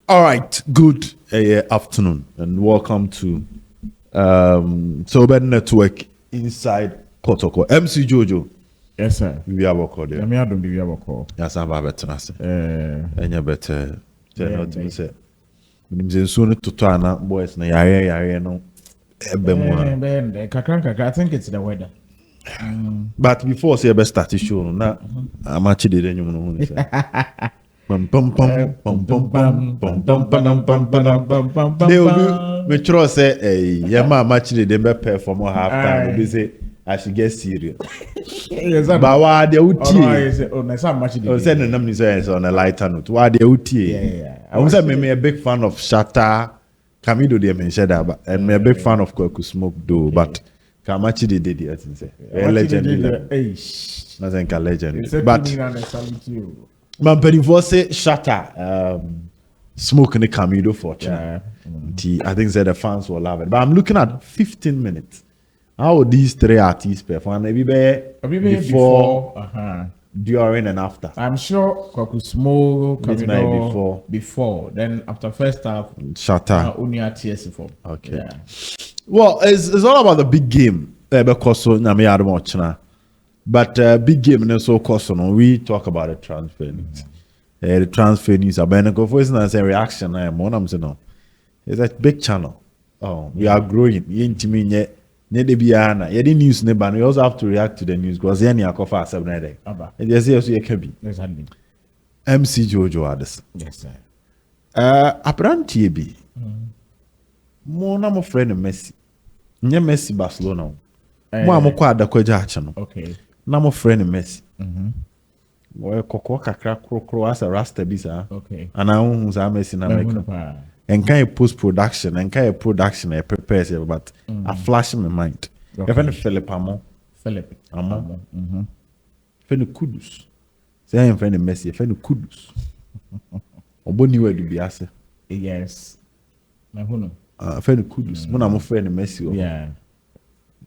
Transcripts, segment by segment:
All right, good afternoon and welcome to Sober Network inside Kotoko. MC Jojo. Yes, sir. We are working there. I don't be able to call. Yes, I'm better. And you're better. Tell me to say. When soon to Tana boys, na yare no. I think it's the weather. But before say best start show na I'm actually the new say. Pum pum pum pum pum pum pum pum pum pum pum pum. They will be sure say yeah man actually they be perform half time. They say I should get serious. But why they uti? Oh, na some match. Oh, say no me say on a lighter note. Why they uti? Yeah. I was me a big fan of Shatta. Kamido they mentioned that, but I'm a big fan of Kotoko Smoke though. But Kamachi they did it. I say a legend. Nothing a legend. But man, before say Shatta, Smoke in the Kamido fortune. I think that the fans will love it. But I'm looking at 15 minutes. How these three artists perform? Maybe before, during, and after. I'm sure Kotoko Smoke before. Then after first half, Shatta. Only at TS4. Okay. Yeah. Well, it's all about the big game. Because but big game and so cost we talk about the transfer news. The transfer news. I've been for instance a reaction. I'm saying no. It's a big channel. Oh, we are growing. We news never. We also have to react to the news because any akofa 7 day. And yes, you can be. Exactly. MC Jojo Addison. Yes, sir. Apparently, be. More na my friend Messi. Nye Messi Barcelona. Mo amokwa adakwaja acha no. Okay. Na my friend Messi. Boy kokko kakra krokro as a rasta bisa. Okay. Ana hu za Messi na make. And kind of post production and kind of production I prepare but I flash in my mind. Okay. Even Philip Amo. Amo. Fenu Kudus. Say I'm friend Messi. Fenu Kudus. Oboni we do biase. Yes. Na huno. Fenu Kudus. Mo na mo friend Messi. Yeah.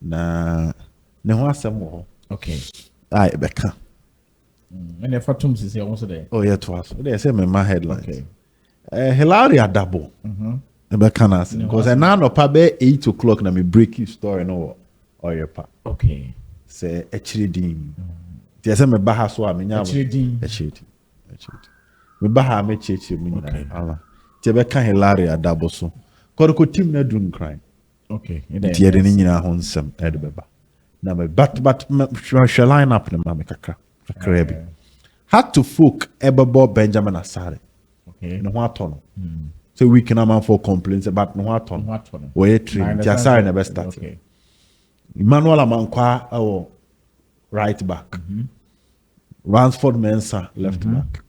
Na ne ho asem ho. Okay. Ah, Ebeka. And if Fatum is here also there. Oh yeah, twice. They say my headlines. Okay. Hilary Adabo. Because I now know be 8 o'clock na me break your story no or your pa. Okay. Say actually din. They say me baha so a me nya. Actually. Me baha me cheche me nyina. Ala. Te be kan Hilary Adabo so. Kotoko team na dun crime. Okay. Tie de ni nyina ho nsem e de beba. Na me but shall line up na me kakra. Bi. Had to folk ebebo Benjamin Asare. No what on. So we can amount for complaints about no what on. Where train Asare never start. Okay. Emmanuel Amankwa our right back. Ransford Mensah left back.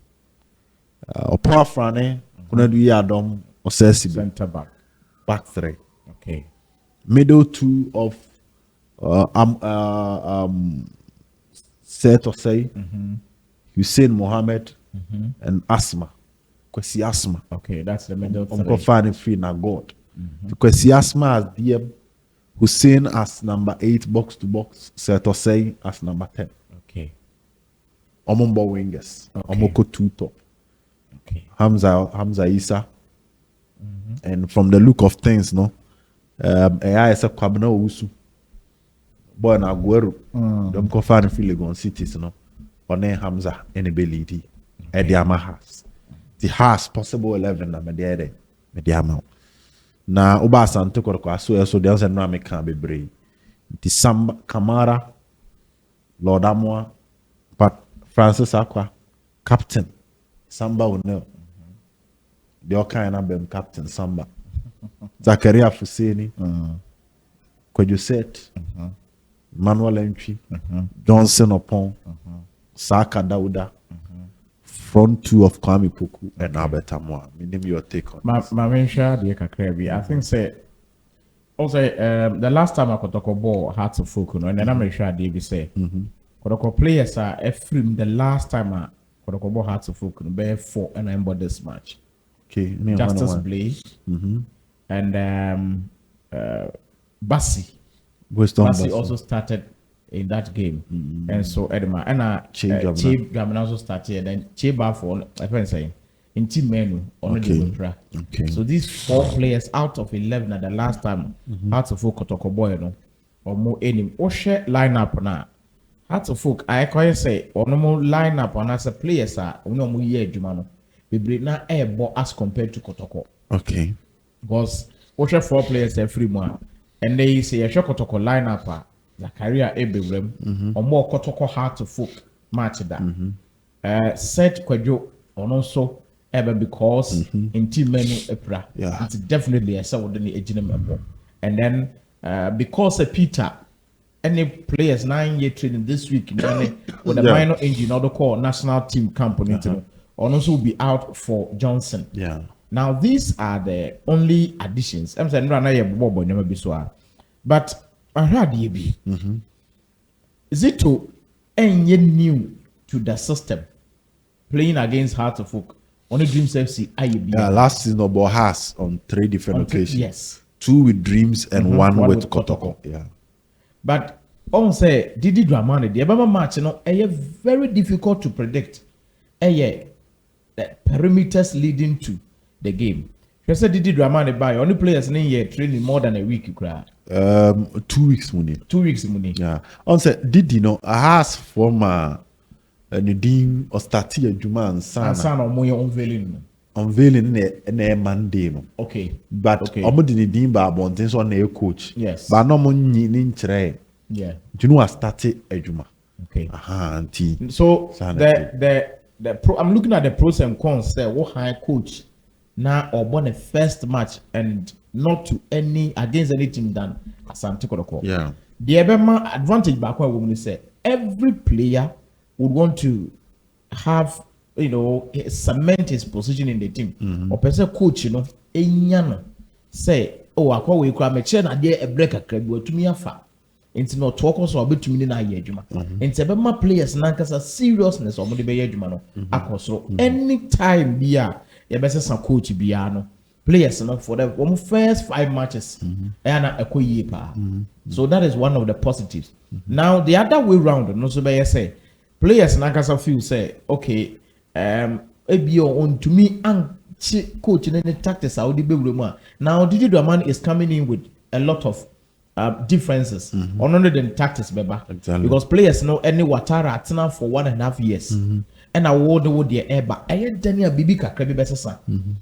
Opa Frane kuna do Adom Osesi Center back. Back 3. Okay. Middle 2 of Set or say Hussein Mohammed and Asma. Kwesi Asma. Okay, that's the middle 3. I'm finding free na God. Kwesi Asma as DM, Hussein as number 8 box to box, Set or say as number 10. Okay. Omombo wingers. Omoko 2 top. Okay. Hamza Isa. And from the look of things, no, AI is a Kwabena Usu. Boy na Aguero. Them confirm Legon cities, no. One Hamza any belly. Eddie Amahas. The has possible 11 na mediama. Na Oba Santo Kotoko so there was a no make can be brave. The Samba Kamara, Lord Amoa, but Francis Aqua, Captain Samba will know. The all kind of them Captain Samba. Zakaria Fuseni, Kwejuset, Manuel Entry, Johnson Opon, Saka Dauda. Front 2 of Kwame Poku and Albert Amoa. Name your take on this. I think say also the last time I Kotoko ball had to focus and then I'm sure David say Kotoko players are from the last time I Kotoko ball had to focus be 4 and I bought this match. Okay, Justice Blay and Bassi also started in that game. And so Edema and Chief Gamin also started, then Chief Bafon, I can say in team menu on the Okay. So these 4 players out of 11 at the last time Hearts of Folk Kotoko boy no or more any or share lineup na Hearts of Folk I quite say or no more lineup on as a players are no more year jumano we bring na air ball as compared to Kotoko. Okay. Because we share 4 players every month and they say a share Kotoko lineup Zakaria Ebebrem or more Kotoko Hearts of Folk match that set Kwadjo or also ever because in team menu epra it's definitely a so than the member and then because Peter any players 9-year training this week with a minor injury in order call national team camp on also will be out for Johnson. Now these are the only additions. I'm saying never be so but I heard you be Zito any new to the system playing against Hearts of Folk. Only Dreams FC IUB. Last season about has on 3 different occasions. Yes. 2 with Dreams and one with Kotoko. Yeah. But on say Didi Dramani, the Ababa match, very difficult to predict. The perimeters leading to the game. You said Didi Dramani by only players in here training more than a week. You cry. 2 weeks money. 2 weeks money. Yeah. On say Didi has former. Nidin or started a Juma and San or more unveiling a Monday. Okay. But Omodi Nidin Babon things on a coach. Yes. But no money in tray. Yeah. You know, I started a Juma. Okay. Auntie. So I'm looking at the pros and cons. Say what high coach now or won the first match and not to any against any team than Asante Kotoko. Yeah. The Ebema advantage back when we say every player would want to have, cement his position in the team. Or person coach, say, oh, I call we cry, chain a break a crab to me afa. It's not talk also a bit to me in a yejuma. And seven players nankas a seriousness or the yejumano. So anytime be a best some coach biano. Players for the first 5 matches and a year. So that is one of the positives. Now the other way round, no so by say. Players Nakasa feel say, okay, ABO on to me and coach in any tactics. I would be now Didi Draman is coming in with a lot of differences on other than tactics, beba. Exactly. Because players know any Watara at for 1.5 years. And I would the air, but I had Daniel Bibika Krabi Bessa.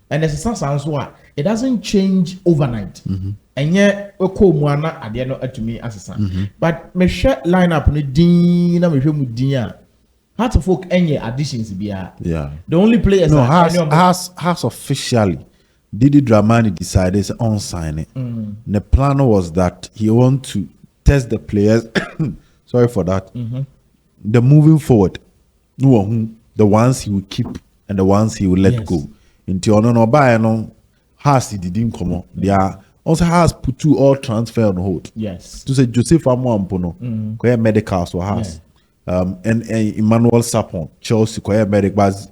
And as a sounds why it doesn't change overnight. And yet, Okomwana at the end to me as a son. But me share line up with Dina, with Dina. Hearts of Folk any additions be yeah. The only players has officially Didi Dramani decided on signing. The plan was that he want to test the players. Sorry for that. The moving forward, the ones he will keep and the ones he will let go. Until no buy no has he didn't come on. They are also has put 2 all transfer on hold. Yes. To say Joseph Amwampono, where medical so has. And Emmanuel Sapon, Chelsea, Koya Medic Baz,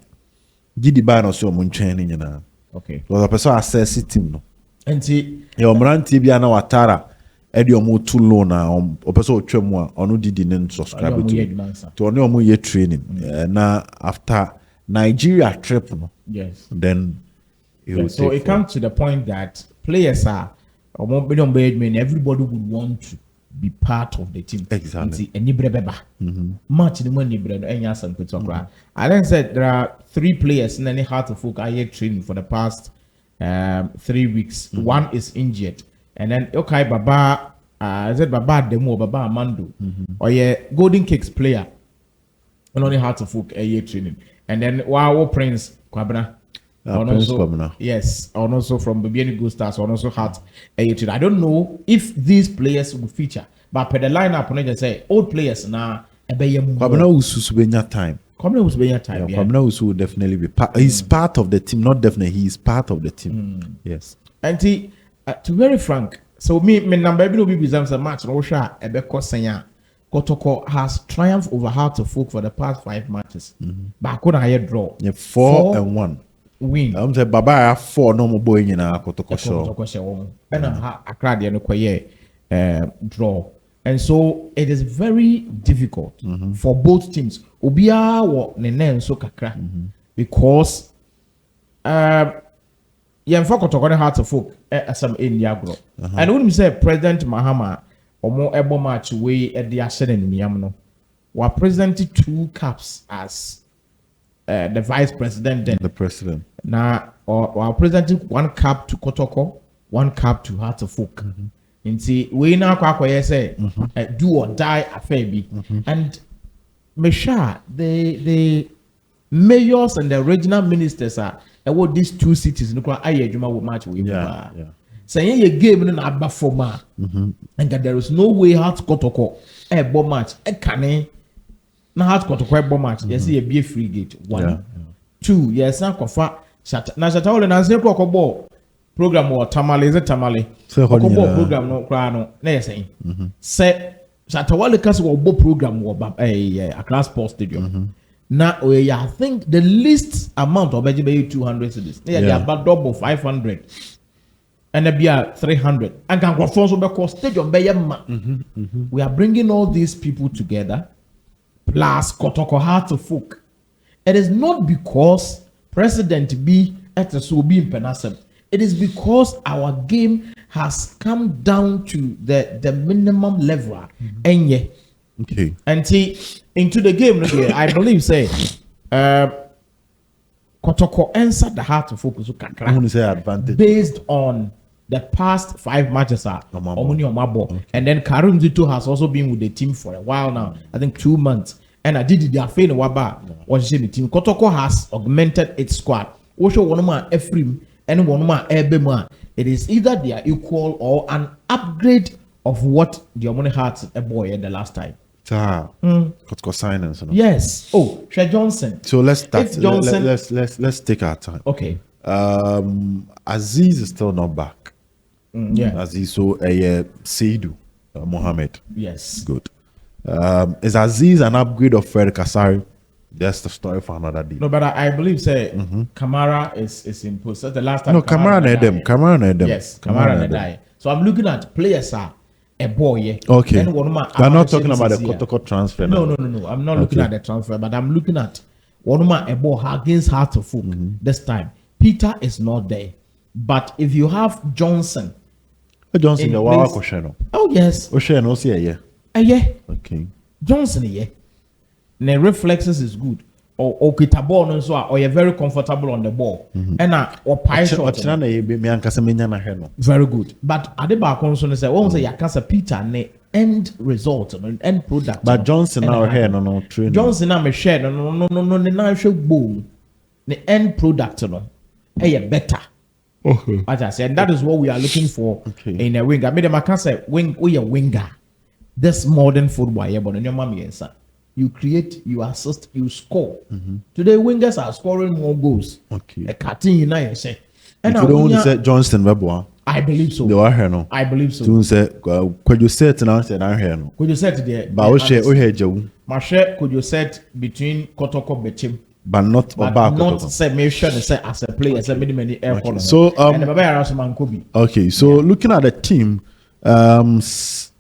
Gidi Ban so mun training na. Okay. Was a person assess team no. And see, your Mran Tibia na Watara, Eddie Omo too low na or person Tremwa, or no didn't subscribe to only Omo ye training. Na after Nigeria trip no. Yes. Then so it comes to the point that players are everybody would want to be part of the team. Exactly. Much the money bread and yes and I then said there are 3 players in any Heart of Folk I training for the past 3 weeks. One is injured. And then okay Baba I said Baba Demo, Baba Amando or Golden Cakes player and only Heart of Folk training. And then Wow Prince Kwabena. Yes, and also from Babiani Good Stars, and also Heart. I don't know if these players will feature, but per the lineup, I just say old players now. Kwabena Usu Benya time. Kwabena Usu will definitely be part. He's part of the team, not definitely. He is part of the team. Yes. And to be very frank, so me number will be a match. Rosha Ebeko Senya Kotoko has triumphed over Heart of Folk for the past 5 matches. But I couldn't hire draw. 4-1. Win. I'm saying Baba have 4 normal boy in a Kotoko show. And I cried the draw. And so it is very difficult for both teams. Obia or Nene so kakra because yɛmfa kɔtɔkɔ ne heart of folk asɛm ɛnni agorɔ and wonim sɛ president mahama ɔmo ɛbɔ match wei ɛde ahyɛ n'anuonyam no wa present 2 caps as the vice president then The president. na wa present 1 cap to Kotoko 1 cap to heart of folk nti wei na akɔyɛ sɛ do or die affair bi and me sure the mayors and the regional ministers are what these 2 cities no kwa aye adwuma wo match we Yeah. say ye game no na aba forma and that there is no way Heart Kotoko bo match kane na Heart Kotoko bo match yes ye be free gate 1 2 yes na kofa na shata wole na nse ko ball program or tamale is it tamale ko ball program no kra no na yes say shata wole kas wo ball program wo a class sports stadium now, I think the least amount of budget 200 cities. Yeah, about double 500, and there be 300. And can go for because stadium we are bringing all these people together, plus Kotoko Heart of Folk. It is not because President B at the so be in Penasem. It is because our game has come down to the minimum level. And yeah. Okay. And see, into the game, I believe, say, Kotoko answered the Heart of Focus advantage based on the past 5 matches. And then Karim Zito has also been with the team for a while now. I think 2 months. And I did the affair in Waba was in the team. Kotoko has augmented its squad. Osho Wanuma Ephraim and Wanuma Ebema. It is either they are equal or an upgrade of what the Omoni had a boy at the last time. Kotoko silence. Yes. Oh, Shea Johnson. So let's start. Johnson, let's take our time. Okay. Aziz is still not back. Yeah. Aziz, so Seidu Mohammed. Yes. Good. Is Aziz an upgrade of Fred Kasari? That's the story for another day. No, but I believe say Kamara is imposed. That's the last time. No, Kamara Nedem. Yes, Kamara Nedem. So I'm looking at players are a boy. Okay. We're not talking about the Kotoko transfer. No. I'm not looking at the transfer, but I'm looking at Wanuma Ebo against Heart of Folk this time. Peter is not there. But if you have Johnson. Johnson, the Wawa Kosheno. Oh, yes. Osheno, see, yeah. Yeah. Okay. Johnson, yeah. The reflexes is good. Or kita ball no so or you're very comfortable on the ball. And or pie shot. Very good. But Adabo also say one say yakasa Peter ne end result end product. But Johnson now here no train. Johnson na share no na show boom. The end product no better. Okay. As I said, that is what we are looking for in a winger. I mean, I can't say we a winger. This modern football, yeah, but in your mommy and son. You create, you assist, you score. Today, wingers are scoring more goals. Okay. A cutting United say. And I don't say Johnston Webwa. I believe so. They were here no. I believe so. To say, could you set now? Said I'm here no. Could you set there? But we share Joe. Marche, could you set between Kotoko Bechim? But not about not say make sure they say as a player, as a many air. So and the Kobe. Okay, so looking at the team, Shaibu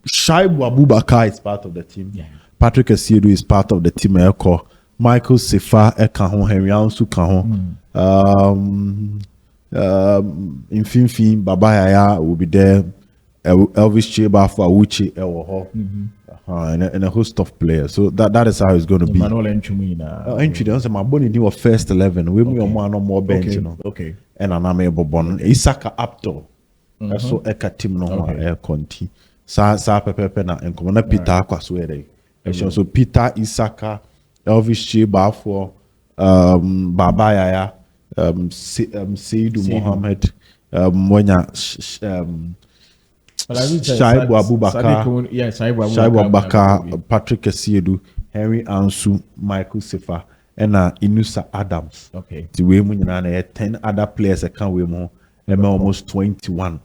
Abubakar is part of the team. Yeah. Patrick Asiedu is part of the team. Michael Sefa Ekaho, Henry Ansu Kaho. Infinfin Babayaya will be there. Elvis Cheba for Awuchi Ewoho. And a host of players. So that is how it's going to be. Manuel Entry, don't say my bonnie knew first 11. We me on no more bench, you know. Okay. And an ame bobon. Isaka Apto. So eka team no air conti. Sa pepe na enkomona Peter Kwaswere. So Peter Isaka, Elvis Cheba for Babayaya, Seidu Mohammed, Mwenya Shaibu Abubakar, Shaibu Abubakar, Patrick Asiedu, Henry Ansu, Michael Sefa, and Inusa Adams. Okay. The way we 10 other players that can we more, and almost 21.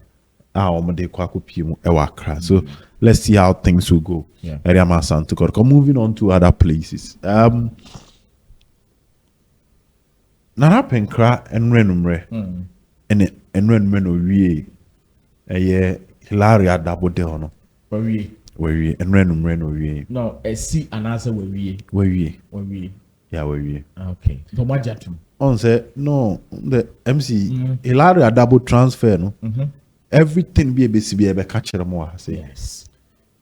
So let's see how things will go. Yeah. Moving on to other places. Apinkra and Renumre and Renumre Hilary Adabo de ono. Where we and Renum. no a see an answer where we Yeah, okay. So what on say no the MC Hilary Adabo transfer no. Everything be a BCB be catch them more say. Yes.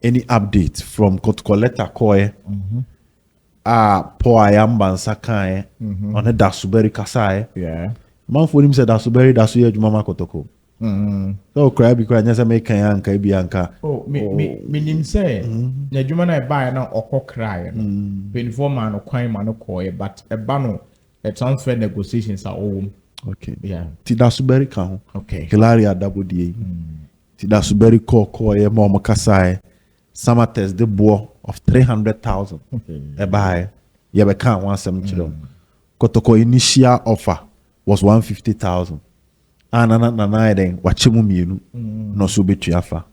Any update from Kotoko letter koye. Po ayamba nsaka on a dasuberi kasaye. Yeah. Man for him said dasuberi dasuye jumama Kotoko. So cry because nyasa make yanka bianca. Oh, me say na juma na buy na okọ cry no. 24 man okwan man okọ but a bano a transfer negotiations are all. Okay. Yeah. Ti dasuberi kan. Okay. Hilary Adabo die. Ti dasuberi koye mo makasaye. Samartex the boy of 300,000. Okay. Buy. Yeah, we can't want some children. Kotoko initial offer was 150,000. And na then wachimu mienu no so betu afa.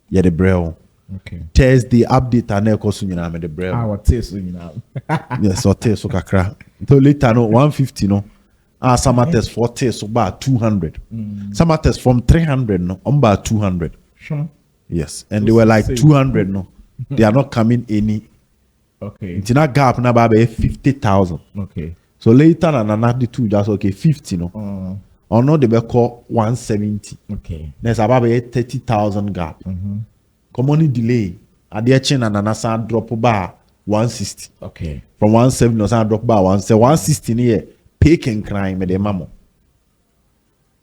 Yeah, the braille. Okay. Thursday update and echo so nyina me the braille. What taste so nyina. Yes, so taste so kakra. So later no 150 no. Samartex 40 so about 200. Samartex from 300 no on about 200. Sure. Yes, and they were like 200 no. They are not coming any. Okay. It's in a gap now by 50,000. Okay. So later and another two just okay 50 no. Or no they be call 170. Okay. There's about 30,000 gap. Common delay. At the chain and another drop bar 160. Okay. From 170 or drop bar 160 near paying crime with the mamo.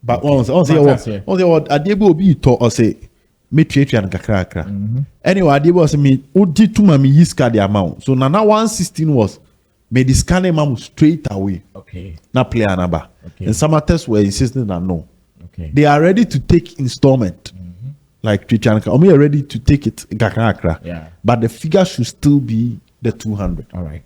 But once what Adabo be to or say me treat and kakra. Anyway, Adabo was me udi to me yiska the amount. So now 116 was me the scanning mamu straight away. Okay. Na play anaba. Okay. And some tests were insisting that no. Okay. They are ready to take installment. Like Trichanika. Or we are ready to take it in kakra. Yeah. But the figure should still be the 200. All right.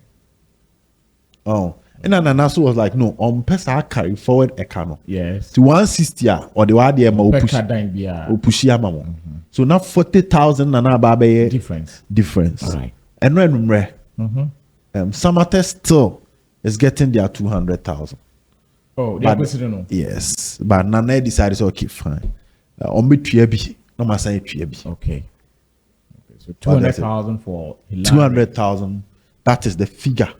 Oh. And then Anaso was like, no, pesa carry forward a cano. Yes. To 160 or the wadi push yamamo. So now 40,000 and babe difference. All right. And when Samartex still is getting their 200,000. Oh, they are considering. Yes, but Nana decided okay, fine. On be no matter okay. So 200,000 for 200,000. That is the figure.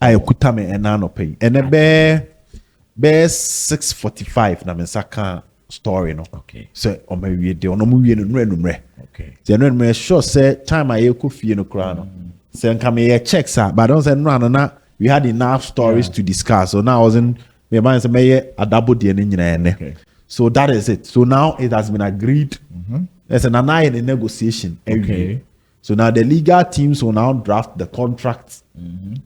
I kutame and nano pay. And a bear 645 na mensaka story no. Okay. So on my way de on movie no renumre. Okay. The renumre sure say time I could feel no crown. Say come here check sir, but don't say no we had enough stories to discuss. So now I was in my mind say me Adabo de nyina. Okay. So that is it. So now it has been agreed. There's an eye in the negotiation. Okay. So now the legal teams will now draft the contracts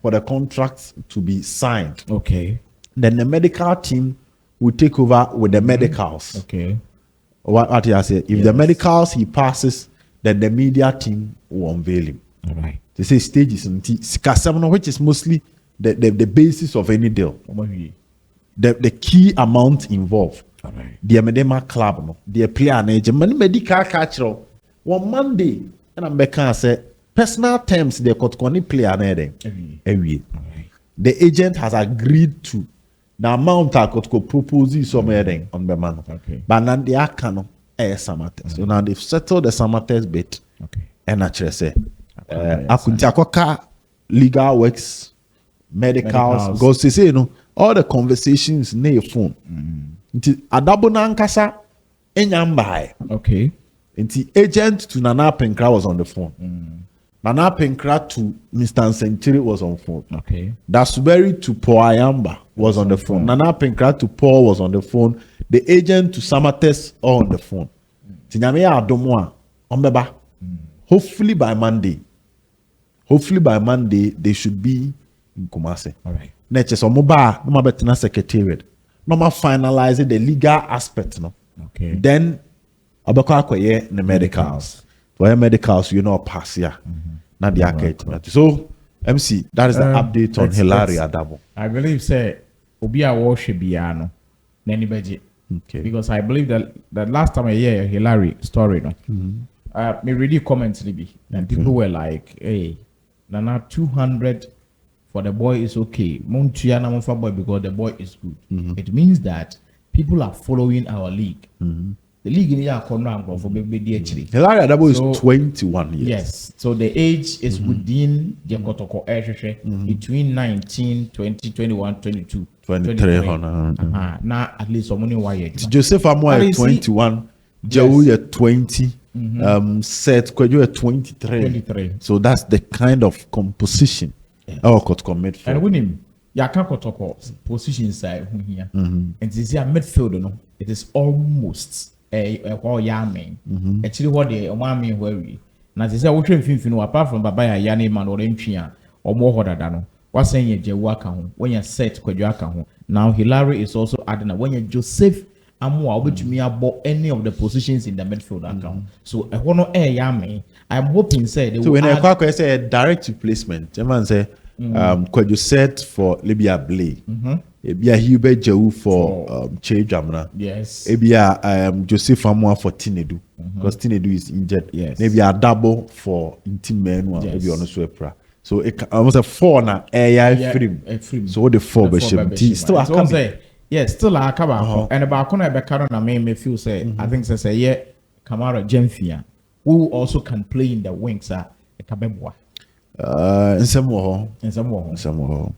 for the contracts to be signed. Okay. Then the medical team will take over with the medicals. Okay. What I say? If the medicals he passes, then the media team will unveil him. All right. They say stages and which is mostly the basis of any deal. The key amount involved. All right. The Medema club, no, the player and agent, medical cultural. One Monday, and I'm back and say personal terms they got any player every. The agent has agreed to the amount I could propose somewhere on the man. Okay. But now they are canon Samartex. So now they've settled the Samartex bit. Okay. And actually say Akuntiakoka legal works, medicals. Go to say you know all the conversations near your phone. Nti Adabo na nkasa enyambae. Okay. Nti agent to Nana Apinkra was on the phone. Nana Apinkra to Mr. Century was on phone. Okay. Dasuberi to Paul Ayamba was on the phone. Nana Apinkra to Paul was on the phone. The agent to Samartex all on the phone. Tinyame ya adomwa ombeba. Hopefully by Monday. They should be in Kumasi. All right. Next omoba no mabetena secretariat. No ma finalize the legal aspect no. Okay. Then abako akoye the medicals. For medicals you know pass here. Not the arcade. So MC, that is the update on Hilary Adabo. I believe say obi a worship biano na anybody. Okay. Because I believe that the last time I hear Hilary story no. Me read comments libi and people were like, hey, Nana 200 for the boy is okay. Montuya na for boy because the boy is good. It means that people are following our league. The league in here for baby actually. Hilary Adabo is 21 years. Yes. So the age is within the Kotoko between 19, 20, 21, 22. 23 Now at least someone why you. Joseph Amoa at 21, Jehu at 20, Seth Kweju at 23. So that's the kind of composition our Kotoko midfield. And when him, can't Kotoko position side here. And this is midfield, no, it is almost a yaming. Actually, what the Omami worry. Now, this is a watching film apart from Babaya Yanni Man or Empia or more Hodadano. What's saying your Jewaka when you're set Kwejuaka. Now, Hilary is also adding when you're Joseph Amoa, which me about any of the positions in the midfield account. So, I want to air yammy. I'm hoping say they so will. So, when I say a direct replacement, German say, Kweju set for Libya Blay. Ebia Hubert Jehu for Che Jamna. Yes. Ebia Joseph Amoa for Tinedu. Because Tinedu is injured. Yes. Maybe Adabo for Intimen, maybe on a sweeper. So it almost a 4 na AI frame. So the 4 be still a come. Yes, still a come. And about Kona Bekaro na me feel say I think say yeah Kamara Jemfia who also can play in the wings a Kabebwa. In some way.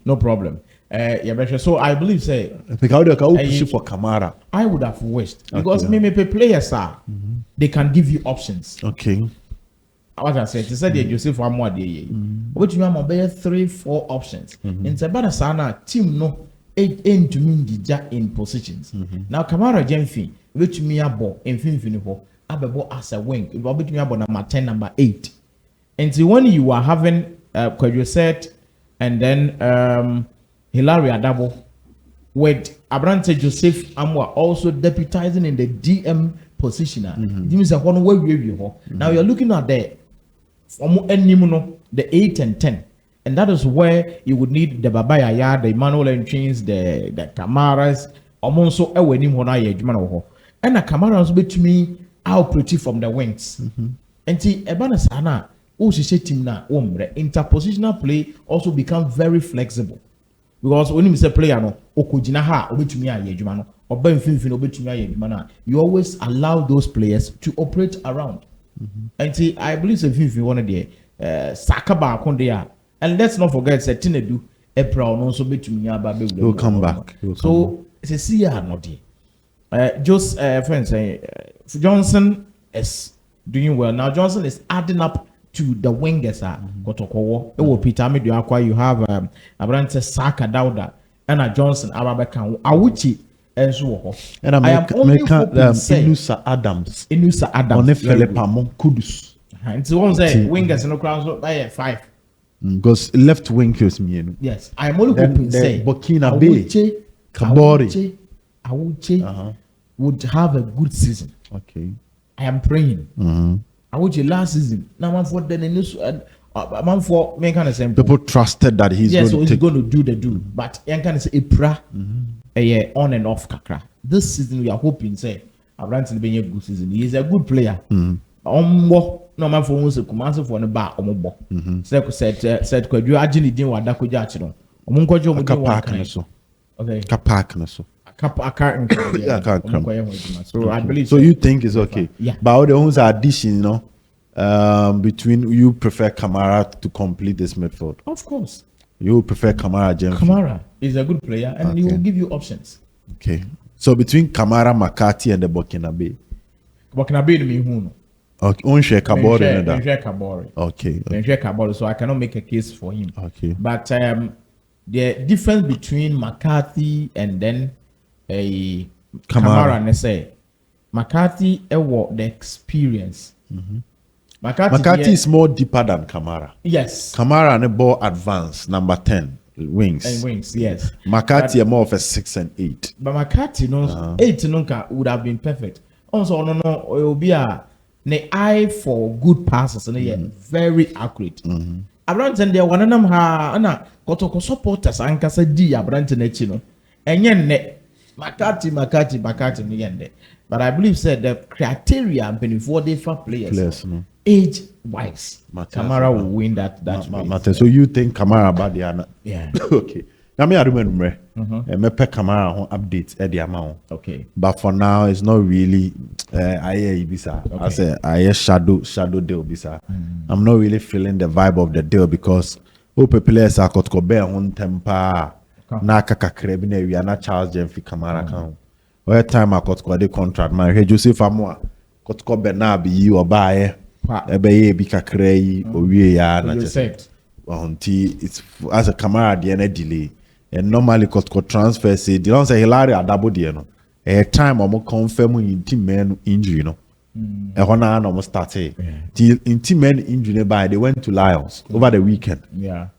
No problem. Yeah, so I believe say because they can push for Kamara. I would have wished because maybe players are they can give you options. Okay. What I said, they said Joseph Amoa dey. Which you have 3-4 options. In Sabana Sana team no to mean in positions. Now Kamara Jemfi, which me abo in Finfinipo, abebo as a wing, it will be me abo number 10, number 8. And so when you are having Kweju set and then Hilary Adabo with Abrante Joseph Amoa also deputizing in the DM positioner. Now you're looking at the 8 and 10. And that is where you would need the Babaya, the Emmanuel Entrins, the Camaras, Omonso Ewenim Hona Yejmano. And the Camaras bet me out pretty from the wings. And see Ebana Sana, who she said team na interpositional play also become very flexible. Because when you say player no okujina ha obetumi ayedwuma no oba mfimfini obetumi ayedwuma na you always allow those players to operate around. And see I believe say mfimfini one there saka ba kon there and let's not forget say Tinedu April no so betumi aba be will come back. So say see ya no there. Just friends say Johnson is doing well. Now Johnson is adding up to the wingers Kotoko Peter Mediakwa you have Abrante Saka Dauda and Johnson Ababeka Awuchi and so and I am only Inusa Adams on a Philippa Kudus and so one say wingers no crowds by 5 because left wing kills me. Yes, I am only hoping say Burkina Bay Kabori Awuchi would have a good season. Okay, I am praying. I would you last season. Now man for then man for me kind of same. People trusted that he's going to do the do, but I can say a pra a on and off kakra. This season we are hoping say Abrante be a good season. He is a good player. No man for once Kumasi for the bar omobo. Said Kweju Ajini din wada ko ja chiro. Omunkojo mo din wa kan so. Okay. Kapak na so. So I believe. So you think it's okay? Yeah. But all the ones are addition, you know, between you prefer Kamara to complete this midfield. Of course. You prefer Kamara. Kamara is a good player, and he will give you options. Okay. So between Kamara, McCarthy, and the Burkina Bay. Burkina Bay me who no. Okay. Onshare Kabori. Okay. So I cannot make a case for him. Okay. But the difference between McCarthy and then a Kamara and say McCarthy the experience. McCarthy is more deeper than Kamara. Yes. Kamara and a ball advanced number 10 wings. And wings, yes. McCarthy are more of a 6 and 8. But McCarthy 8 would have been perfect. Also, no, it will be a eye for good passes and very accurate. Abrante there one of them ha Kotoko supporters ankasa di Abrante nechi no. Enye ne McCarthy no yende. But I believe said the criteria before they for players no. Age wise Kamara will win that matter. So you think Kamara bad yana? Yeah. Okay. Now me I remember me pe Kamara on update e the amount. Okay. But for now it's not really I say I shadow deal bisa. I'm not really feeling the vibe of the deal because players are Kotoko bear on temper. na aka kakra bi na awia na Charles Jemfi Kamara kan o time Kotoko the contract man he Joseph Amoa Kotoko Bernard yi obaye ebe ye bi kakra yi owie ya na just until it's as a Kamara the na delay and normally Kotoko transfer say the one say Hilary Adabo the no a time omo confirm in team man injury no e hona na omo start till in team man injury by they went to Lions over the weekend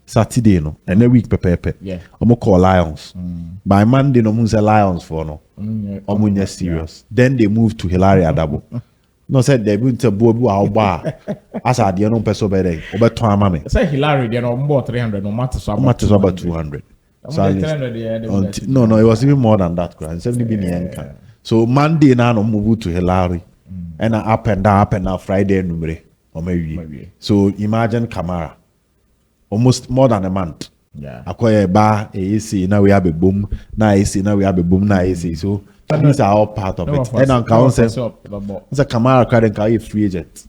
Saturday no and the week pepe omo call Lions by Monday no mun say Lions for no omo nya serious then they moved to Hilary Adabo no said they been to bobu awba as a de no person be there obeton ama me say Hilary there no more 300 no matter so about 200 so no it was even more than that 70 billion so Monday na no move to Hilary and up and down Friday numere or maybe so imagine Kamara almost more than a month acquire bar AC now we have a boom now AC now we have a boom now AC so these are all part of it and on council it's a Kamara card and free agent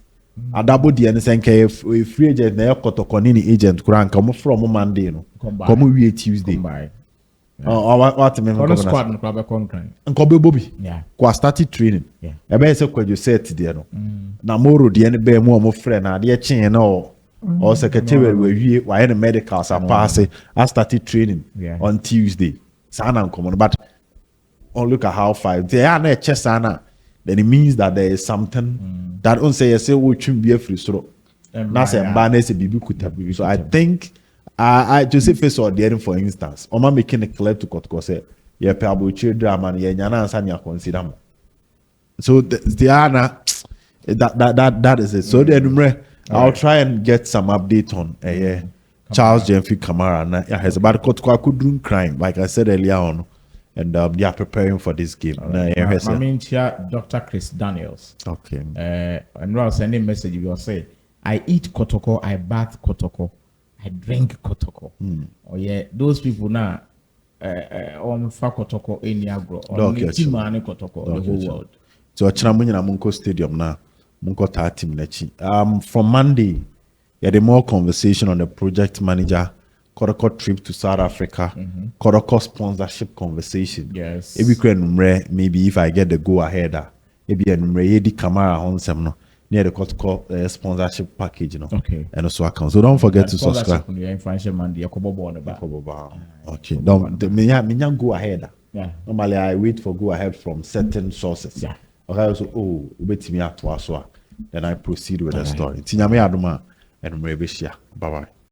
Adabo di and say free agent na Kotoko ni agent kuran come from Monday no come we Tuesday what me squad no club contract nko Bobby kwa started training e be say kwajo set there no na moro de ne be mu friend na de chen na or secretary we why the medicals are passing I started training on Tuesday sana nko but look at how far they are na chesana then it means that there is something that on say we trim be free so na say mba say bibi kuta so I think I Joseph face or there for instance Oma making a clear to Kotoko say yeah pebble drama and yeah nyana answer ya consider so the ana that is it so then I'll try and get some update on Charles Jemfi Kamara na has about Kotoko could do crime like I said earlier on and they are preparing for this game. I mean, Dr. Chris Daniels. Okay. And I'll send a message. You will say, I eat Kotoko, I bath Kotoko, I drink Kotoko. Oh yeah, those people now on Kotoko in Niagara on Timani Kotoko the whole world. So Chinamunya Munko Stadium now, Munko Tatim Nechi. From Monday, you had a more conversation on the project manager. Kotoko trip to South Africa, Kotoko sponsorship conversation. Yes. Maybe if I get the go ahead, maybe Yedi Kamara on some near the Kotoko sponsorship package, Okay. And also account. So don't forget to subscribe. Okay. Don't go ahead. Normally I wait for go ahead from certain sources. Okay. So wait me at then I proceed with the story. Tinyame Aduma and Bye bye.